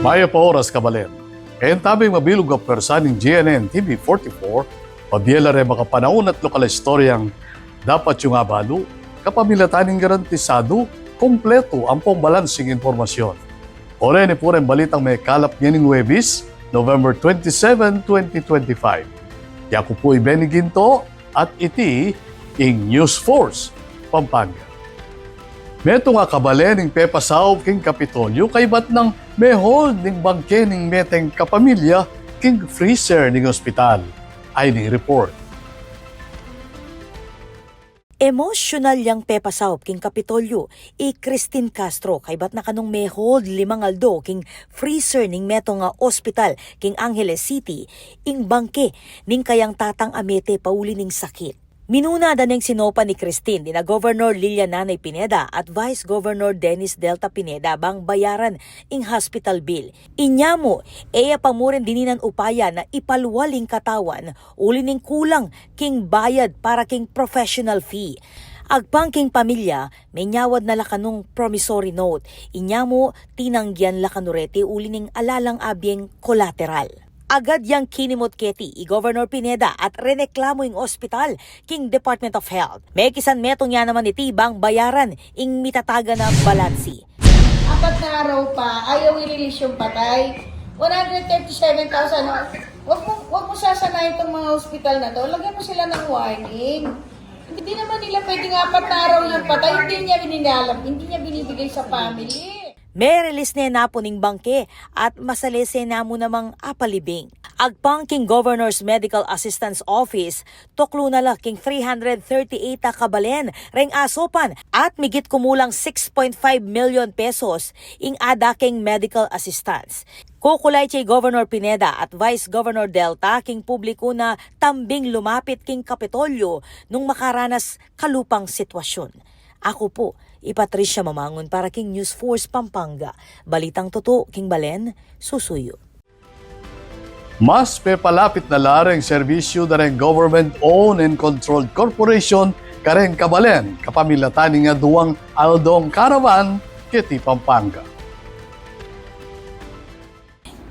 Maya pa oras kabalen. En tabing mabilog ang pwersa ng GNN TV 44, pabyela rin makapanahon at lokal istoryang dapat yung abalo, kapamilataning garantisado, kompleto ang pambalansing informasyon. Ore ni po rin balitang may kalap ngayon Huwebes, November 27, 2025. Yaku po Benny Ginto at iti ing News Force, Pampanga. Meto nga kabalen ng pepasaw king Kapitolyo kay bat ng mehol ning bangke ning meteng kapamilya king freezer ning ospital. Ay ning report. Emosyonal yang pepasaw king Kapitolyo Christine Castro kay bat na kanong mehol 5 aldo king freezer ning meto nga ospital king Angeles City ing bangke ning kayang tatang amete pauli ning sakit. Minuna daneng sinopa ni Christine dina Governor Lilian Nanay Pineda at Vice Governor Dennis Delta Pineda bang bayaran ing hospital bill. Inyamo, eya pamuren dininan upaya na ipalwaling katawan uli ning kulang king bayad para king professional fee. Agpang king pamilya, may nyawad na lakanong promissory note. Inyamo, tinanggian lakanurete uli ning alalang abyeng collateral. Agad yang kinimot keti Governor Pineda at reneklamo ing ospital king Department of Health. May kisan metong yan naman iti bang bayaran ing mitataga na balansi. 4 na araw pa, ayaw i-release yung patay. 137,000. Wag mo sasanayin itong mga ospital na to. Lagyan mo sila ng warning. Hindi naman nila pwedeng 4 na araw yung patay. Hindi niya binibigay sa family. May release na po ning bangke at masalese na mo namang apalibing. Agpang king Governor's Medical Assistance Office, tuklo na la king 338 kabalen, reng asopan at migit kumulang 6.5 million pesos ing ada king medical assistance. Kukulay kay Governor Pineda at Vice Governor Delta king publiko na tambing lumapit king Kapitolyo nung makaranas kalupang sitwasyon. Ako po, Patricia Mamangon para king News Force Pampanga. Balitang totoo, king Balen, susuyo. Mas pepalapit na lareng serbisyo na rin government-owned and controlled corporation kareng kabalen kapamilatan nga duwang aldong caravan kiti Pampanga.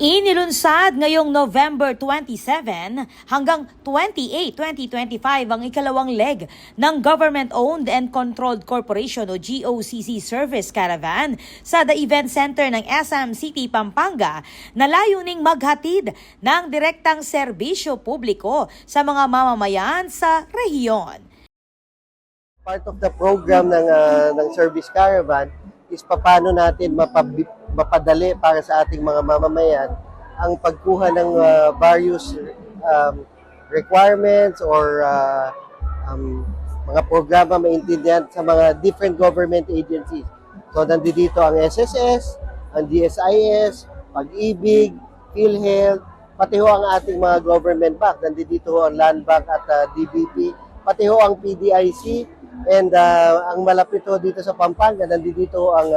Inilunsad ngayong November 27 hanggang 28, 2025 ang ikalawang leg ng Government-Owned and Controlled Corporation o GOCC Service Caravan sa The Event Center ng SM City, Pampanga na layuning maghatid ng direktang serbisyo publiko sa mga mamamayan sa rehiyon. Part of the program ng Service Caravan is paano natin mapadali para sa ating mga mamamayan ang pagkuha ng various requirements or mga programa maintindihan sa mga different government agencies. So nandito ang SSS, ang DSIS, Pag-ibig, PhilHealth, pati ho ang ating mga government bank. Nandito ho ang Land Bank at DBP, pati ho ang PDIC. And ang malapit ho dito sa Pampanga, nandito ho ang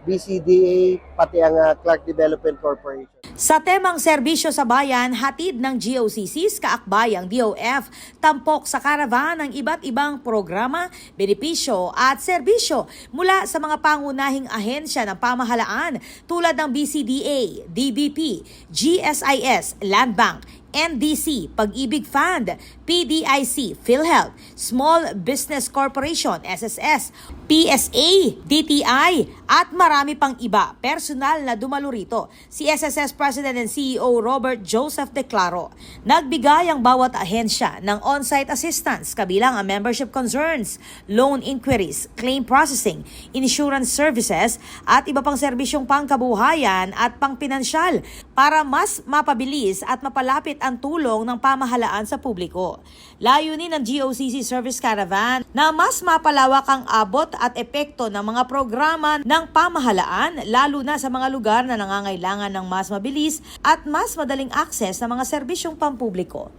BCDA, pati ang Clark Development Corporation. Sa temang serbisyo sa bayan, hatid ng GOCC's kaakbayang DOF, tampok sa caravan ng iba't ibang programa, benepisyo at serbisyo mula sa mga pangunahing ahensya ng pamahalaan tulad ng BCDA, DBP, GSIS, Land Bank, NDC, Pag-ibig Fund, PDIC, PhilHealth, Small Business Corporation, SSS, PSA, DTI, at marami pang iba. Personal na dumalo rito si SSS President and CEO Robert Joseph Declaro. Nagbigay ang bawat ahensya ng on-site assistance kabilang ang membership concerns, loan inquiries, claim processing, insurance services, at iba pang serbisyong pangkabuhayan at pangpinansyal para mas mapabilis at mapalapit ang tulong ng pamahalaan sa publiko. Layunin ng GOCC Service Caravan na mas mapalawak ang abot at epekto ng mga programa ng pamahalaan lalo na sa mga lugar na nangangailangan ng mas mabilis at mas madaling akses ng mga serbisyong pampubliko.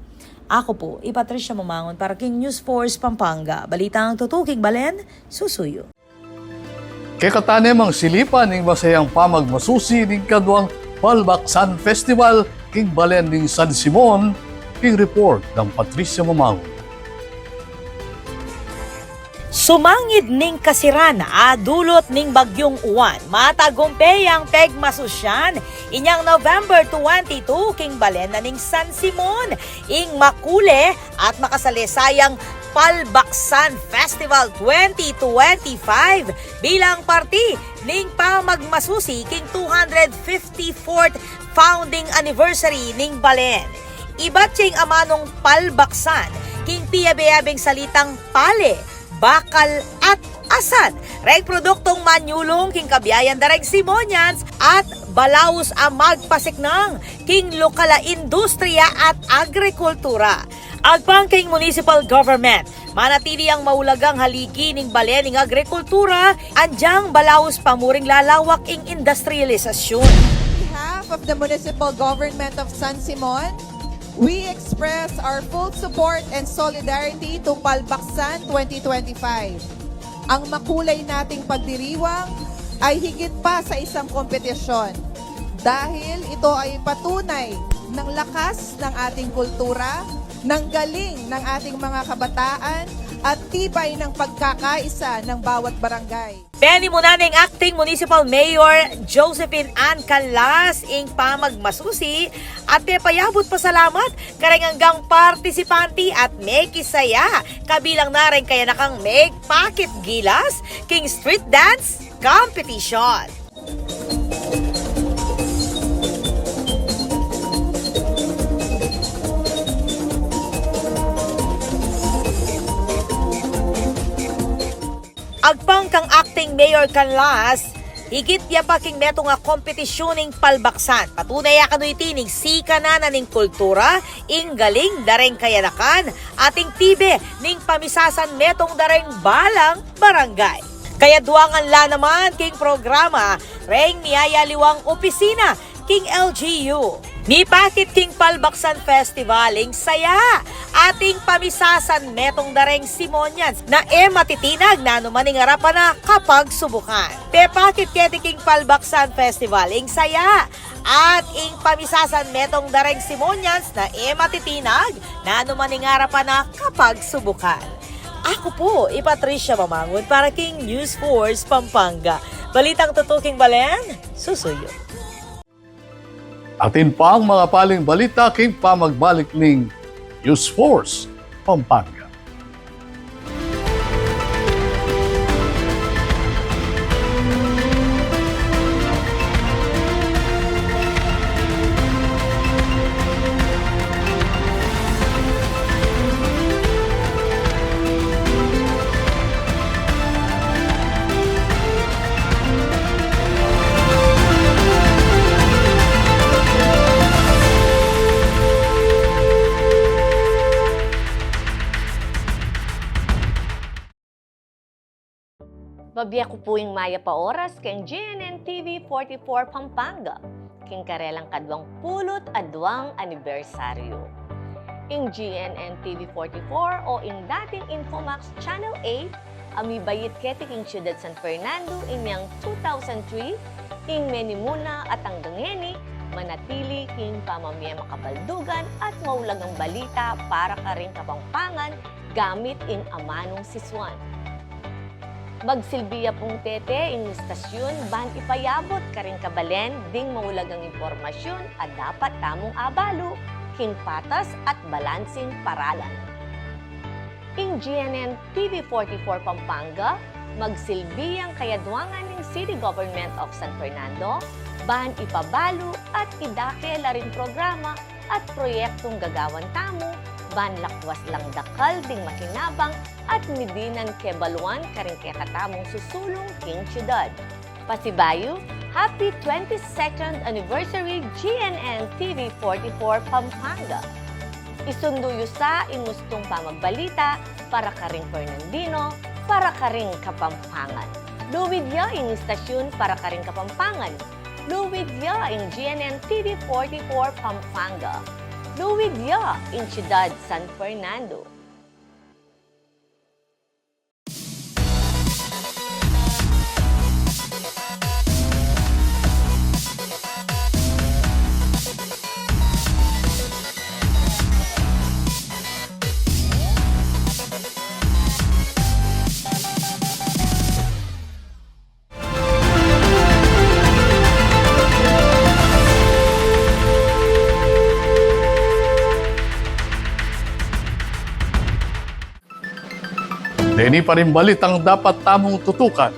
Ako po, Patricia Mamangon para king News Force Pampanga. Balitang tutuking Balen, susuyo. Kay katanemang silipan ning masayang pamagmasusi ning kadwang Palbaksan Festival king Balen ning San Simon, king report ng Patricia Mamangon. Sumangid ning kasiran dulot ning bagyong uwan. Matagumpay ang pegmasusyan inyang November 22 king balen na ning San Simon ing makule at makasalisayang Palbaksan Festival 2025 bilang party ning pamagmasusi king 254th founding anniversary ning balen. Iba't siyang amanong Palbaksan king piyabeyabeng salitang pale, bakal at asan. Reg produktong manyulong king kabiyayan dareg Simonians at balaus ang magpasiknang king lokala industriya at agrikultura. Agpang king municipal government, manatili ang maulagang haligi ning balen ning agrikultura, anjang balaus pamuring lalawak ing industrialisasyon. On behalf of the municipal government of San Simon, we express our full support and solidarity to Palbaksan 2025. Ang makulay nating pagdiriwang ay higit pa sa isang kompetisyon dahil ito ay patunay ng lakas ng ating kultura, ng galing ng ating mga kabataan at tibay ng pagkakaisa ng bawat barangay. Penny muna ning acting municipal mayor Josephine Ann Calas ing pamagmasusi at payabot pasalamat kareng hanggang partisipante at may kisaya kabilang na rin kaya nakang make pocket gilas king street dance competition. Agpang kang acting mayor Canlas, higit ya pa king meto nga kompetisyoning palbaksan. Patunay kanoy tining sika na ning kultura, ing galing dareng kayanakan, ating tibe ning pamisasan metong dareng balang barangay. Kaya duangan la naman king programa, reng niyaya liwang opisina king LGU. Ni Pakit King Palbaksan Festival ing saya ating pamisasan metong dareng Simonians na matitinag na numaning harapan na kapag subukan. Pe Pakit King Palbaksan Festival ing saya at ing pamisasan metong dareng Simonians na matitinag na numaning harapan na kapag subukan. Ako po, Patricia Mamangon para King News Force Pampanga. Balitang tutuking balen, susuyo. Atin pa ang mga paling balita king pamagbalik ning News Force Pampanga. Babiya ko po yung Maya pa oras keng GNN TV 44 Pampanga, king karelang kadwang pulot adwang anibersaryo. Ing GNN TV 44 o ing dating Infomax Channel 8, amibayit kete king Ciudad San Fernando inyang 2003, ing menimuna at ang gangeni, manatili king pamamaya makabaldugan at maulagang balita para karing kapampangan gamit ing amanong siswan. Magsilbiya pong tete ing istasyon ban ipayabot karing kabalen ding maulagang impormasyon at dapat tamong abalo king patas at balansing paralan. Ing GNN TV 44 Pampanga, magsilbiyang kayadwangan ng City Government of San Fernando ban ipabalo at idake la rin programa at proyektong gagawan tamo ban lakwas lang dakal ding makinabang at midinan kebaluan karing katamong susulong king syudad. Pasibayo, happy 22nd anniversary GNN TV 44 Pampanga. Isunduyo sa ingustong pamagbalita para karing Fernandino, para karing Kapampangan. Luwidya ing istasyon para karing Kapampangan. Luwidya ing GNN TV 44 Pampanga. Luwidya ing Ciudad San Fernando. Deni pa rin balitang dapat tamong tutukan.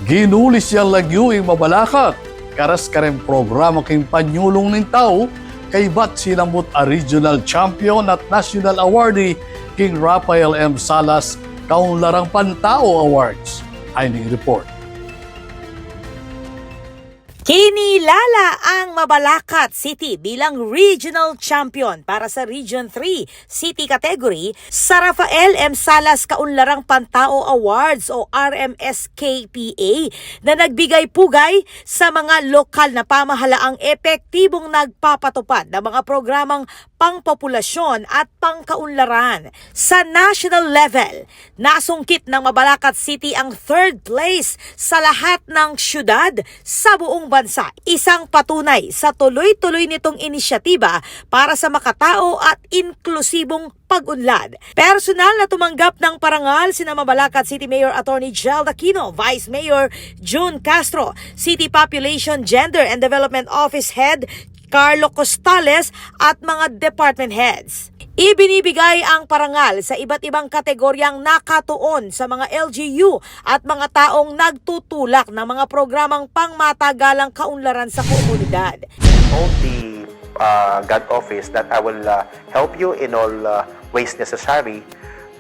Ginulis yang lagyo ing mabalakat. Karas kareng programa king panyulong ng tao kay bat silambot a regional champion at national awardee King Rafael M. Salas Kaunlarang Pantao Awards. Ay ning report. Kinilala ang Mabalacat City bilang regional champion para sa Region 3 City category sa Rafael M. Salas Kaunlarang Pantao Awards o RMSKPA na nagbigay pugay sa mga lokal na pamahalaang epektibong nagpapatupad ng mga programang pangpopulasyon at pangkaunlaran. Sa national level, nasungkit ng Mabalacat City ang third place sa lahat ng syudad sa buong bansa. Isang patunay sa tuloy-tuloy nitong inisyatiba para sa makatao at inklusibong pag-unlad. Personal na tumanggap ng parangal sina Mabalacat City Mayor Attorney Jel Aquino, Vice Mayor June Castro, City Population, Gender and Development Office Head Carlo Costales at mga department heads. Ibinibigay ang parangal sa iba't ibang kategoryang nakatuon sa mga LGU at mga taong nagtutulak ng mga programang pangmatagalang kaunlaran sa komunidad. Told the God office that I will help you in all ways necessary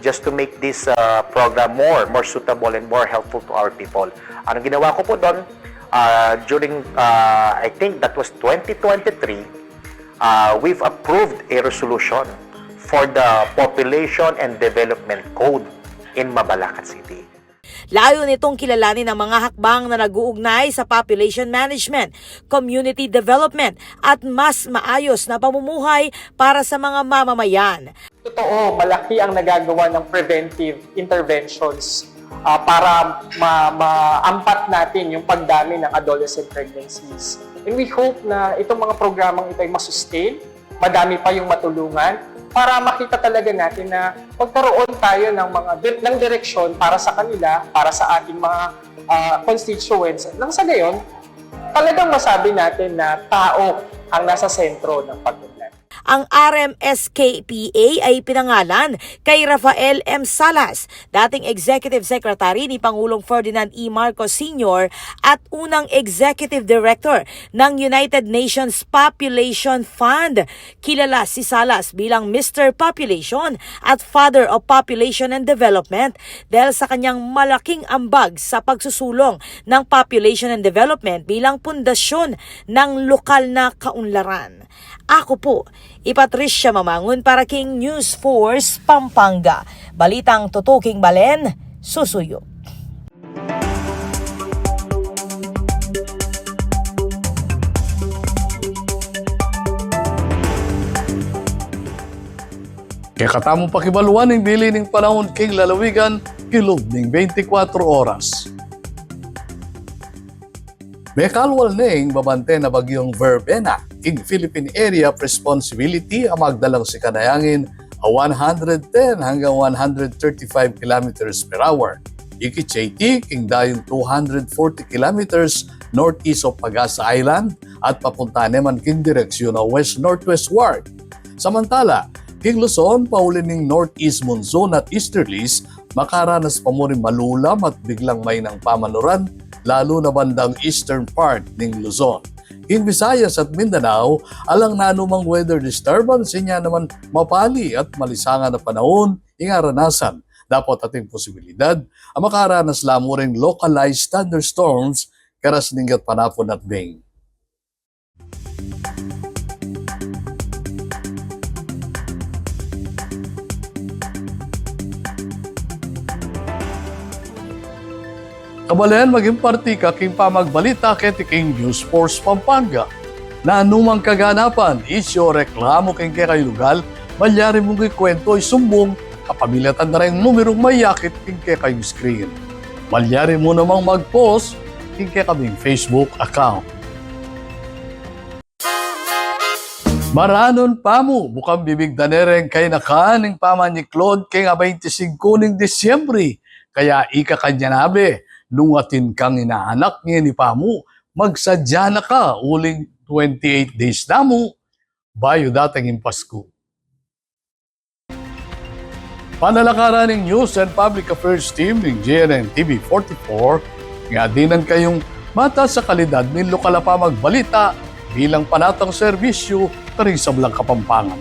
just to make this program more suitable and more helpful to our people. Anong ginawa ko po doon? During, I think that was 2023, we've approved a resolution for the Population and Development Code in Mabalacat City. Layo nitong kilalanin ang mga hakbang na nag-uugnay sa population management, community development at mas maayos na pamumuhay para sa mga mamamayan. Totoo, malaki ang nagagawa ng preventive interventions para maampat natin yung pagdami ng adolescent pregnancies. And we hope na itong mga programang ito ay masustain, madami pa yung matulungan, para makita talaga natin na magkaroon tayo ng direksyon para sa kanila, para sa ating mga constituents. Nang sa gayon, talagang masabi natin na tao ang nasa sentro ng pag-unlad. Ang RMSKPA ay pinangalan kay Rafael M. Salas, dating Executive Secretary ni Pangulong Ferdinand E. Marcos Sr. at unang Executive Director ng United Nations Population Fund. Kilala si Salas bilang Mr. Population at Father of Population and Development dahil sa kanyang malaking ambag sa pagsusulong ng population and development bilang pundasyon ng lokal na kaunlaran. Ako po, Patricia Mamangon para King News Force, Pampanga. Balitang tutuking balen, susuyo. Kaya katamong pakibaluan ng bili ng panahon king lalawigan, kilog ng 24 oras. May kalwal ning babante na bagyong Verbena, king Philippine Area of Responsibility ang magdalang si kanayangin a 110 hanggang 135 kilometers per hour. Ikicheti, king dayong 240 kilometers northeast of Pagasa Island at papunta naman king direksyon na west-northwestward. Samantala, king Luzon, paulin ng northeast monsoon at easterlies, makaranas pa mo rin malulam at biglang may ng pamanuran, lalo na bandang eastern part ng Luzon. In Visayas at Mindanao, alang na anumang weather disturbance, niya naman mapali at malisangan na panahon, ingaranasan. Dapat ating posibilidad, ang makaranas lamo rin localized thunderstorms, karas ninggat panapon at bing. Kabalayan maging party ka king pamagbalita kay King News Force Pampanga. Na anumang kaganapan, isyo, reklamo king kay lugal, malyari mong ikwento ay sumbong, kapamilatan na rin numerong mayakit king kay kayong screen. Malyari mo namang mag-post king kay kaming Facebook account. Maranon pa mo, bukang bibig danereng kay nakaning paman ni Claude kay nga 25 ning Disyembre, kaya ika kanya nabe. Nungatin kang inaanak niya ni Pamu, magsadya na ka uling 28 days na mo, bayo dating Pasko. Panalakaran ng News and Public Affairs Team ng GNN TV 44, nga dinan kayong mata sa kalidad ng lokal pa magbalita bilang panatang serbisyo karing sa Blang Kapampangan.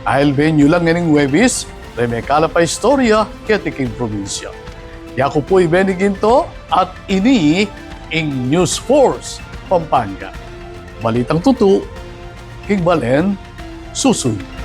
Ahil venue lang nganing Webis, remekala pa istorya kaya tiking probinsya. Yako po'y Benny Ginto at ini ing News Force Pampanga. Balitang tutu, King Balen, susunod.